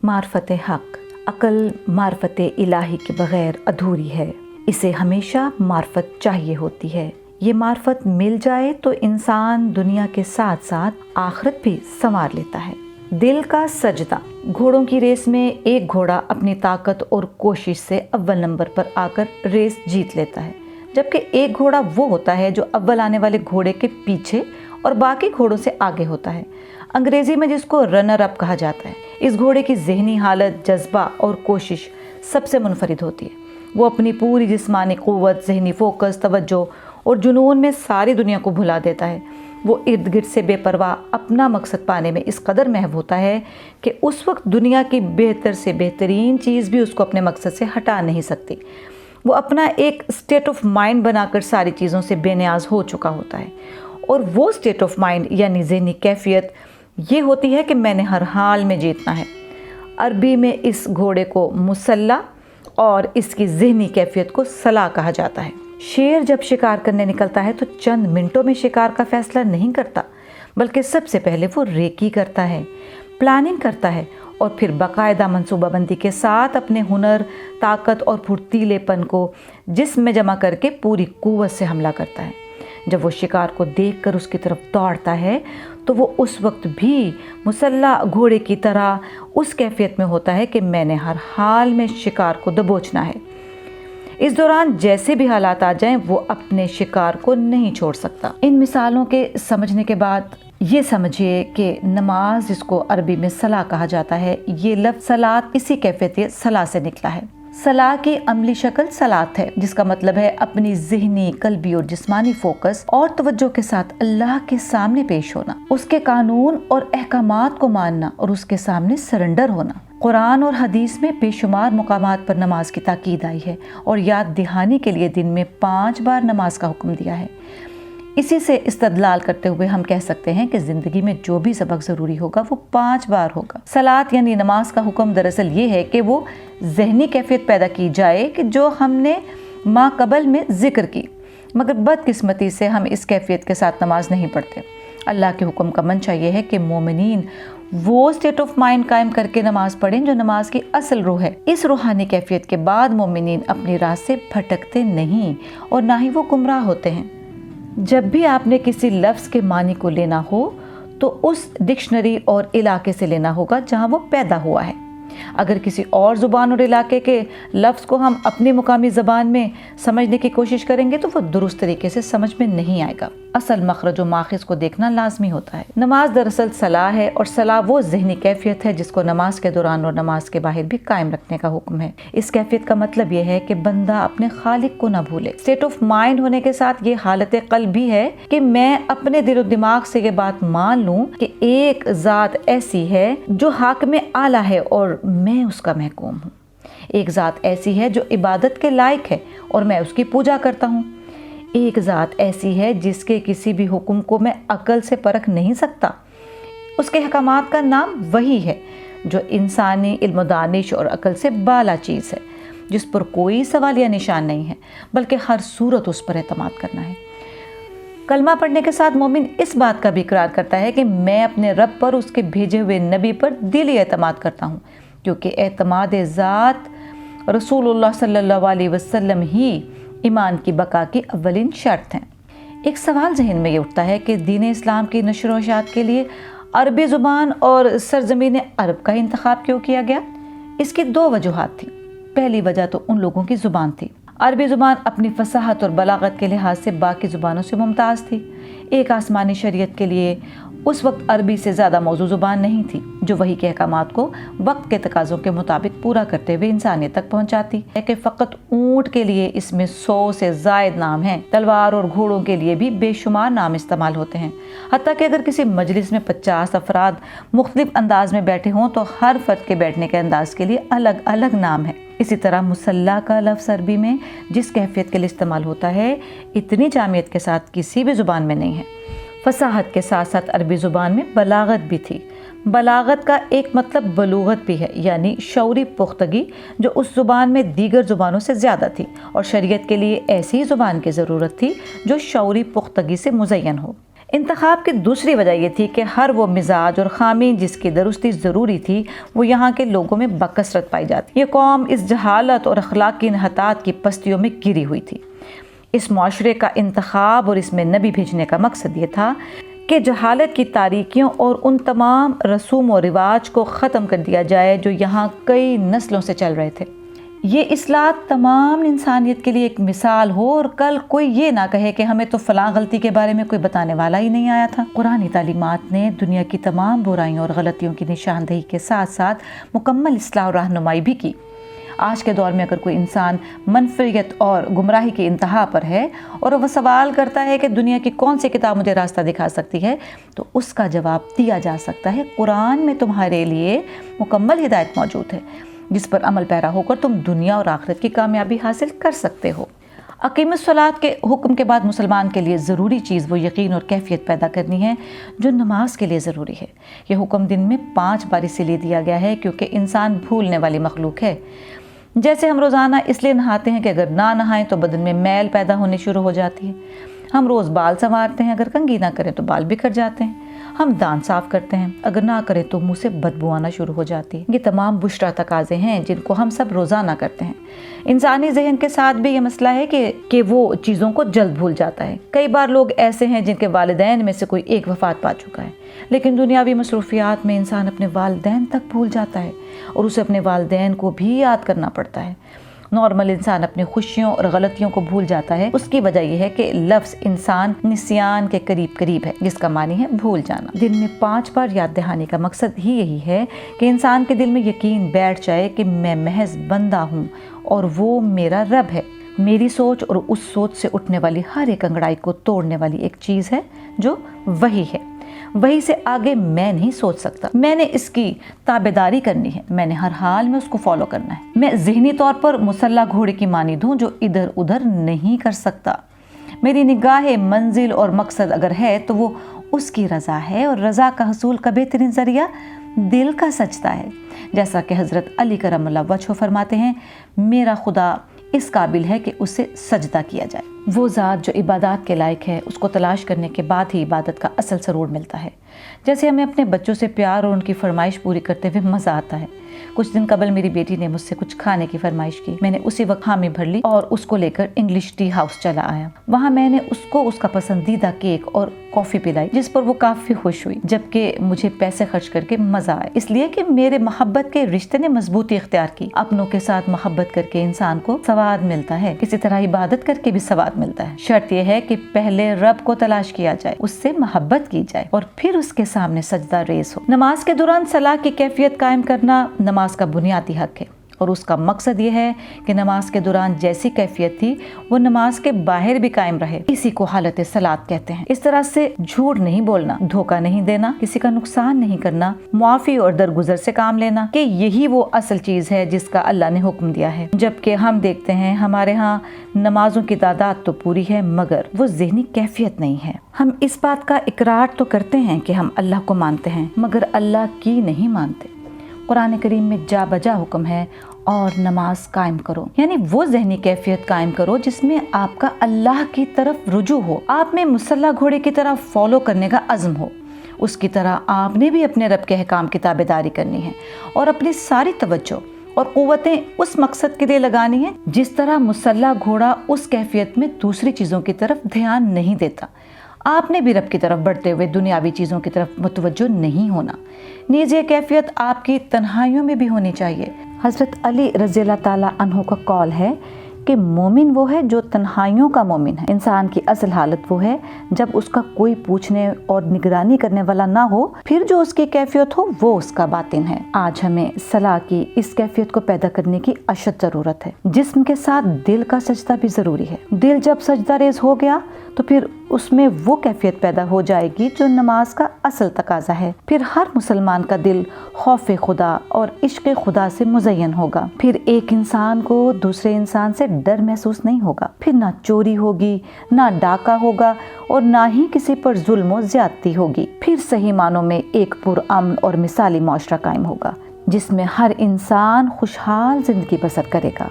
معرفت حق، عقل معرفت الہی کے بغیر ادھوری ہے، اسے ہمیشہ معرفت چاہیے ہوتی ہے۔ یہ معرفت مل جائے تو انسان دنیا کے ساتھ ساتھ آخرت بھی سنوار لیتا ہے۔ دل کا سجدہ۔ گھوڑوں کی ریس میں ایک گھوڑا اپنی طاقت اور کوشش سے اول نمبر پر آ کر ریس جیت لیتا ہے، جبکہ ایک گھوڑا وہ ہوتا ہے جو اول آنے والے گھوڑے کے پیچھے اور باقی گھوڑوں سے آگے ہوتا ہے، انگریزی میں جس کو رنر اپ کہا جاتا ہے۔ اس گھوڑے کی ذہنی حالت، جذبہ اور کوشش سب سے منفرد ہوتی ہے۔ وہ اپنی پوری جسمانی قوت، ذہنی فوکس، توجہ اور جنون میں ساری دنیا کو بھلا دیتا ہے۔ وہ ارد گرد سے بے پرواہ اپنا مقصد پانے میں اس قدر محو ہوتا ہے کہ اس وقت دنیا کی بہتر سے بہترین چیز بھی اس کو اپنے مقصد سے ہٹا نہیں سکتی۔ وہ اپنا ایک اسٹیٹ آف مائنڈ بنا کر ساری چیزوں سے بے نیاز ہو چکا ہوتا ہے، اور وہ اسٹیٹ آف مائنڈ یعنی ذہنی کیفیت یہ ہوتی ہے کہ میں نے ہر حال میں جیتنا ہے۔ عربی میں اس گھوڑے کو مسلح اور اس کی ذہنی کیفیت کو صلاح کہا جاتا ہے۔ شیر جب شکار کرنے نکلتا ہے تو چند منٹوں میں شکار کا فیصلہ نہیں کرتا، بلکہ سب سے پہلے وہ ریکی کرتا ہے، پلاننگ کرتا ہے، اور پھر باقاعدہ منصوبہ بندی کے ساتھ اپنے ہنر، طاقت اور پھرتیلے پن کو جسم میں جمع کر کے پوری قوت سے حملہ کرتا ہے۔ جب وہ شکار کو دیکھ کر اس کی طرف دوڑتا ہے تو وہ اس وقت بھی مسلح گھوڑے کی طرح اس کیفیت میں ہوتا ہے کہ میں نے ہر حال میں شکار کو دبوچنا ہے۔ اس دوران جیسے بھی حالات آ جائیں وہ اپنے شکار کو نہیں چھوڑ سکتا۔ ان مثالوں کے سمجھنے کے بعد یہ سمجھیے کہ نماز، جس کو عربی میں صلاح کہا جاتا ہے، یہ لفظ صلاۃ اسی کیفیت صلاح سے نکلا ہے۔ صلاح کی عملی شکل صلاۃ ہے، جس کا مطلب ہے اپنی ذہنی، قلبی اور جسمانی فوکس اور توجہ کے ساتھ اللہ کے سامنے پیش ہونا، اس کے قانون اور احکامات کو ماننا اور اس کے سامنے سرنڈر ہونا۔ قرآن اور حدیث میں بے شمار مقامات پر نماز کی تاکید آئی ہے اور یاد دہانی کے لیے دن میں 5 بار نماز کا حکم دیا ہے۔ اسی سے استدلال کرتے ہوئے ہم کہہ سکتے ہیں کہ زندگی میں جو بھی سبق ضروری ہوگا وہ 5 بار ہوگا۔ صلاۃ یعنی نماز کا حکم دراصل یہ ہے کہ وہ ذہنی کیفیت پیدا کی جائے کہ جو ہم نے ما قبل میں ذکر کی، مگر بدقسمتی سے ہم اس کیفیت کے ساتھ نماز نہیں پڑھتے۔ اللہ کے حکم کا منشا یہ ہے کہ مومنین وہ اسٹیٹ آف مائنڈ قائم کر کے نماز پڑھیں جو نماز کی اصل روح ہے۔ اس روحانی کیفیت کے بعد مومنین اپنی راہ سے بھٹکتے نہیں اور نہ ہی وہ گمراہ ہوتے ہیں۔ جب بھی آپ نے کسی لفظ کے معنی کو لینا ہو تو اس ڈکشنری اور علاقے سے لینا ہوگا جہاں وہ پیدا ہوا ہے۔ اگر کسی اور زبان اور علاقے کے لفظ کو ہم اپنی مقامی زبان میں سمجھنے کی کوشش کریں گے تو وہ درست طریقے سے سمجھ میں نہیں آئے گا۔ اصل مخرج و ماخذ کو دیکھنا لازمی ہوتا ہے۔ نماز دراصل صلاح ہے، اور صلاح وہ ذہنی کیفیت ہے جس کو نماز کے دوران اور نماز کے باہر بھی قائم رکھنے کا حکم ہے۔ اس کیفیت کا مطلب یہ ہے کہ بندہ اپنے خالق کو نہ بھولے۔ اسٹیٹ آف مائنڈ ہونے کے ساتھ یہ حالت قلب بھی ہے کہ میں اپنے دل و دماغ سے یہ بات مان لوں کہ ایک ذات ایسی ہے جو حاکم اعلیٰ ہے اور میں اس کا محکوم ہوں۔ ایک ذات ایسی ہے جو عبادت کے لائق ہے اور میں اس کی پوجا کرتا ہوں۔ ایک ذات ایسی ہے جس کے کسی بھی حکم کو میں عقل سے پرکھ نہیں سکتا۔ اس کے احکامات کا نام وہی ہے جو انسانی علم و دانش اور عقل سے بالا چیز ہے، جس پر کوئی سوال یا نشان نہیں ہے، بلکہ ہر صورت اس پر اعتماد کرنا ہے۔ کلمہ پڑھنے کے ساتھ مومن اس بات کا بھی اقرار کرتا ہے کہ میں اپنے رب پر، اس کے بھیجے ہوئے نبی پر دلی اعتماد کرتا ہوں، کیونکہ اعتماد ذات رسول اللہ صلی اللہ علیہ وسلم ہی ایمان کی بقا کی اولین شرط ہیں۔ ایک سوال ذہن میں یہ اٹھتا ہے کہ دین اسلام کی نشر و اشاعت کے لیے عربی زبان اور سرزمین عرب کا انتخاب کیوں کیا گیا؟ اس کی 2 وجوہات تھیں۔ پہلی وجہ تو ان لوگوں کی زبان تھی۔ عربی زبان اپنی فصاحت اور بلاغت کے لحاظ سے باقی زبانوں سے ممتاز تھی۔ ایک آسمانی شریعت کے لیے اس وقت عربی سے زیادہ موزوں زبان نہیں تھی جو وحی کے احکامات کو وقت کے تقاضوں کے مطابق پورا کرتے ہوئے انسانیت تک پہنچاتی ہے کہ فقط اونٹ کے لیے اس میں 100 سے زائد نام ہیں۔ تلوار اور گھوڑوں کے لیے بھی بے شمار نام استعمال ہوتے ہیں، حتیٰ کہ اگر کسی مجلس میں 50 افراد مختلف انداز میں بیٹھے ہوں تو ہر فرد کے بیٹھنے کے انداز کے لیے الگ الگ نام ہے۔ اسی طرح مسلح کا لفظ عربی میں جس کیفیت کے لیے استعمال ہوتا ہے اتنی جامعیت کے ساتھ کسی بھی زبان میں نہیں ہے۔ فصاحت کے ساتھ ساتھ عربی زبان میں بلاغت بھی تھی۔ بلاغت کا ایک مطلب بلوغت بھی ہے، یعنی شعوری پختگی جو اس زبان میں دیگر زبانوں سے زیادہ تھی، اور شریعت کے لیے ایسی زبان کی ضرورت تھی جو شعوری پختگی سے مزین ہو۔ انتخاب کی دوسری وجہ یہ تھی کہ ہر وہ مزاج اور خامی جس کی درستی ضروری تھی وہ یہاں کے لوگوں میں بکثرت پائی جاتی۔ یہ قوم اس جہالت اور اخلاقی انحطاط کی پستیوں میں گری ہوئی تھی۔ اس معاشرے کا انتخاب اور اس میں نبی بھیجنے کا مقصد یہ تھا کہ جہالت کی تاریکیوں اور ان تمام رسوم و رواج کو ختم کر دیا جائے جو یہاں کئی نسلوں سے چل رہے تھے۔ یہ اصلاح تمام انسانیت کے لیے ایک مثال ہو اور کل کوئی یہ نہ کہے کہ ہمیں تو فلاں غلطی کے بارے میں کوئی بتانے والا ہی نہیں آیا تھا۔ قرآنی تعلیمات نے دنیا کی تمام برائیوں اور غلطیوں کی نشاندہی کے ساتھ ساتھ مکمل اصلاح اور رہنمائی بھی کی۔ آج کے دور میں اگر کوئی انسان منفریت اور گمراہی کی انتہا پر ہے اور وہ سوال کرتا ہے کہ دنیا کی کون سی کتاب مجھے راستہ دکھا سکتی ہے، تو اس کا جواب دیا جا سکتا ہے قرآن میں تمہارے لیے مکمل ہدایت موجود ہے جس پر عمل پیرا ہو کر تم دنیا اور آخرت کی کامیابی حاصل کر سکتے ہو۔ اقیم الصلاۃ کے حکم کے بعد مسلمان کے لیے ضروری چیز وہ یقین اور کیفیت پیدا کرنی ہے جو نماز کے لیے ضروری ہے۔ یہ حکم دن میں 5 بار اس لیے دیا گیا ہے کیونکہ انسان بھولنے والی مخلوق ہے۔ جیسے ہم روزانہ اس لیے نہاتے ہیں کہ اگر نہ نہائیں تو بدن میں میل پیدا ہونے شروع ہو جاتی ہے۔ ہم روز بال سنوارتے ہیں، اگر کنگھی نہ کریں تو بال بکھر جاتے ہیں۔ ہم دانت صاف کرتے ہیں، اگر نہ کریں تو منہ سے بدبو آنا شروع ہو جاتی ہے۔ یہ تمام بشرا تقاضے ہیں جن کو ہم سب روزانہ کرتے ہیں۔ انسانی ذہن کے ساتھ بھی یہ مسئلہ ہے کہ وہ چیزوں کو جلد بھول جاتا ہے۔ کئی بار لوگ ایسے ہیں جن کے والدین میں سے کوئی ایک وفات پا چکا ہے، لیکن دنیاوی مصروفیات میں انسان اپنے والدین تک بھول جاتا ہے اور اسے اپنے والدین کو بھی یاد کرنا پڑتا ہے۔ نارمل انسان اپنی خوشیوں اور غلطیوں کو بھول جاتا ہے۔ اس کی وجہ یہ ہے کہ لفظ انسان نسیان کے قریب ہے، جس کا معنی ہے بھول جانا۔ دن میں 5 بار یاد دہانی کا مقصد ہی یہی ہے کہ انسان کے دل میں یقین بیٹھ جائے کہ میں محض بندہ ہوں اور وہ میرا رب ہے۔ میری سوچ اور اس سوچ سے اٹھنے والی ہر ایک انگڑائی کو توڑنے والی ایک چیز ہے جو وحی ہے۔ وحی سے آگے میں نہیں سوچ سکتا۔ میں نے اس کی تابعداری کرنی ہے، میں نے ہر حال میں اس کو فالو کرنا ہے۔ میں ذہنی طور پر مسلح گھوڑے کی مانند ہوں جو ادھر ادھر نہیں کر سکتا۔ میری نگاہ منزل اور مقصد اگر ہے تو وہ اس کی رضا ہے، اور رضا کا حصول کا بہترین ذریعہ دل کا سجدہ ہے۔ جیسا کہ حضرت علی کرم اللہ وجہہ فرماتے ہیں، میرا خدا اس قابل ہے کہ اسے سجدہ کیا جائے۔ وہ ذات جو عبادات کے لائق ہے، اس کو تلاش کرنے کے بعد ہی عبادت کا اصل سرور ملتا ہے۔ جیسے ہمیں اپنے بچوں سے پیار اور ان کی فرمائش پوری کرتے ہوئے مزہ آتا ہے۔ کچھ دن قبل میری بیٹی نے مجھ سے کچھ کھانے کی فرمائش کی۔ میں نے اسی وقت حامی بھر لی اور اس کو لے کر انگلش ٹی ہاؤس چلا آیا۔ وہاں میں نے اس کو اس کا پسندیدہ کیک اور کافی پلائی، جس پر وہ کافی خوش ہوئی، جبکہ مجھے پیسے خرچ کر کے مزہ آیا، اس لیے کہ میرے محبت کے رشتے نے مضبوطی اختیار کی۔ اپنوں کے ساتھ محبت کر کے انسان کو ثواب ملتا ہے، اسی طرح عبادت کر کے بھی ثواب ملتا ہے۔ شرط یہ ہے کہ پہلے رب کو تلاش کیا جائے، اس سے محبت کی جائے اور پھر اس کے سامنے سجدہ ریز ہو۔ نماز کے دوران صلاح کی کیفیت قائم کرنا نماز کا بنیادی حق ہے، اور اس کا مقصد یہ ہے کہ نماز کے دوران جیسی کیفیت تھی وہ نماز کے باہر بھی قائم رہے۔ اسی کو حالت صلاۃ کہتے ہیں۔ اس طرح سے جھوٹ نہیں بولنا، دھوکہ نہیں دینا، کسی کا نقصان نہیں کرنا، معافی اور درگزر سے کام لینا، کہ یہی وہ اصل چیز ہے جس کا اللہ نے حکم دیا ہے۔ جبکہ ہم دیکھتے ہیں ہمارے ہاں نمازوں کی تعداد تو پوری ہے مگر وہ ذہنی کیفیت نہیں ہے۔ ہم اس بات کا اقرار تو کرتے ہیں کہ ہم اللہ کو مانتے ہیں مگر اللہ کی نہیں مانتے۔ قرآن کریم میں جا بجا حکم ہے اور نماز قائم کرو، یعنی وہ ذہنی کیفیت قائم کرو جس میں آپ کا اللہ کی طرف رجوع ہو، آپ میں مسلح گھوڑے کی طرح فالو کرنے کا عزم ہو۔ اس کی طرح آپ نے بھی اپنے رب کے احکام کی تابعداری کرنی ہے اور اپنی ساری توجہ اور قوتیں اس مقصد کے لیے لگانی ہے جس طرح مسلح گھوڑا اس کیفیت میں دوسری چیزوں کی طرف دھیان نہیں دیتا۔ آپ نے بھی رب کی طرف بڑھتے ہوئے دنیاوی چیزوں کی طرف متوجہ نہیں ہونا۔ نیز یہ کیفیت آپ کی تنہائیوں میں بھی ہونی چاہیے۔ حضرت علی رضی اللہ تعالیٰ عنہ کا قول ہے کہ مومن وہ ہے جو تنہائیوں کا مومن ہے۔ انسان کی اصل حالت وہ ہے جب اس کا کوئی پوچھنے اور نگرانی کرنے والا نہ ہو، پھر جو اس کی کیفیت ہو وہ اس کا باطن ہے۔ آج ہمیں صلاح کی اس کیفیت کو پیدا کرنے کی اشد ضرورت ہے۔ جسم کے ساتھ دل کا سجدہ بھی ضروری ہے۔ دل جب سجدہ ریز ہو گیا تو پھر اس میں وہ کیفیت پیدا ہو جائے گی جو نماز کا اصل تقاضا ہے۔ پھر ہر مسلمان کا دل خوف خدا اور عشق خدا سے مزین ہوگا۔ پھر ایک انسان کو دوسرے انسان سے ڈر محسوس نہیں ہوگا۔ پھر نہ چوری ہوگی، نہ ڈاکہ ہوگا اور نہ ہی کسی پر ظلم و زیادتی ہوگی۔ پھر صحیح معنوں میں ایک پرامن اور مثالی معاشرہ قائم ہوگا جس میں ہر انسان خوشحال زندگی بسر کرے گا۔